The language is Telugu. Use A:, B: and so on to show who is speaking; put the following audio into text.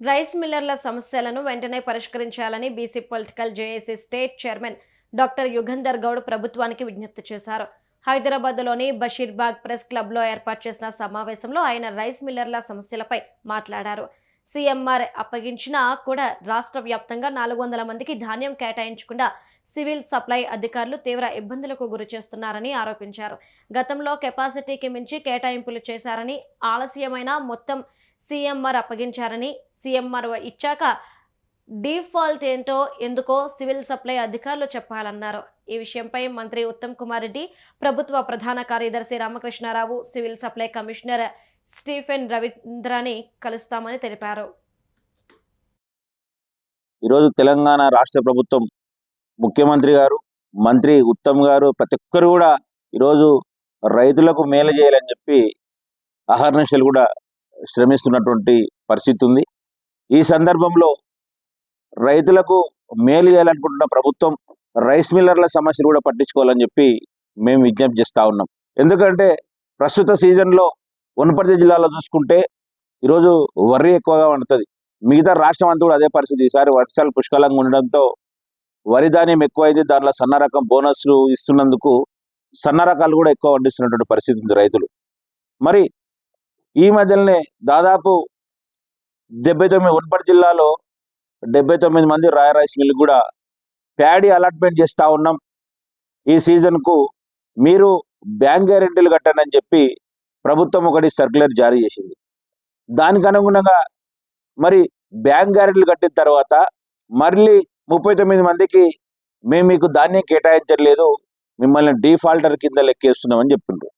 A: రైస్ మిల్లర్ల సమస్యలను వెంటనే పరిష్కరించాలని BC political JAC state chairman doctor Yugandhar Goud ప్రభుత్వానికి విజ్ఞప్తి చేశారు. హైదరాబాద్లోని బషీర్బాగ్ ప్రెస్ క్లబ్లో ఏర్పాటు చేసిన సమావేశంలో ఆయన రైస్ మిల్లర్ల సమస్యలపై మాట్లాడారు. సీఎంఆర్ అప్పగించినా కూడా రాష్ట్ర వ్యాప్తంగా 400 మందికి ధాన్యం కేటాయించకుండా సివిల్ సప్లై అధికారులు తీవ్ర ఇబ్బందులకు గురి చేస్తున్నారని ఆరోపించారు. గతంలో కెపాసిటీకి మించి కేటాయింపులు చేశారని, ఆలస్యమైన మొత్తం సీఎంఆర్ అప్పగించారని, సీఎంఆర్ ఇచ్చాక డిఫాల్ట్ ఏంటో ఎందుకో సివిల్ సప్లై అధికారులు చెప్పాలన్నారు. ఈ విషయంపై మంత్రి ఉత్తమ్ కుమార్ రెడ్డి, ప్రభుత్వ ప్రధాన కార్యదర్శి Ramakrishna Rao, civil supply commissioner Stephen రవీంద్రని కలుస్తామని తెలిపారు.
B: ఈరోజు తెలంగాణ రాష్ట్ర ప్రభుత్వం ముఖ్యమంత్రి గారు, మంత్రి ఉత్తమ్ గారు ప్రతి ఒక్కరు కూడా ఈరోజు రైతులకు మేలు చేయాలని చెప్పి అహర్నిశలు కూడా శ్రమిస్తున్నటువంటి పరిస్థితి ఉంది. ఈ సందర్భంలో రైతులకు మేలు చేయాలనుకుంటున్న ప్రభుత్వం రైస్ మిల్లర్ల సమస్యలు కూడా పట్టించుకోవాలని చెప్పి మేము విజ్ఞప్తి చేస్తూ ఉన్నాం. ఎందుకంటే ప్రస్తుత సీజన్లో వనపర్తి జిల్లాలో చూసుకుంటే ఈరోజు వరి ఎక్కువగా వండుతుంది. మిగతా రాష్ట్రం అంతా కూడా అదే పరిస్థితి. ఈసారి వర్షాలు పుష్కలంగా ఉండడంతో వరి ధాన్యం ఎక్కువైంది. దాంట్లో సన్న రకం బోనస్లు ఇస్తున్నందుకు సన్న రకాలు కూడా ఎక్కువ పండిస్తున్నటువంటి పరిస్థితి ఉంది రైతులు. మరి ఈ మధ్యలోనే దాదాపు 79 వనపర్తి జిల్లాలో 79 మంది రైస్ మిల్ కూడా ప్యాడీ అలాట్మెంట్ చేస్తూ ఉన్నాం. ఈ సీజన్కు మీరు బ్యాంక్ గ్యారెంటీలు కట్టండి అని చెప్పి ప్రభుత్వం ఒకటి సర్క్యులర్ జారీ చేసింది. దానికి అనుగుణంగా మరి బ్యాంక్ గ్యారెంటీలు కట్టిన తర్వాత మళ్ళీ 39 మందికి మేము మీకు ధాన్యం కేటాయించట్లేదు, మిమ్మల్ని డిఫాల్టర్ కింద లెక్కేస్తున్నామని చెప్తుండ్రు.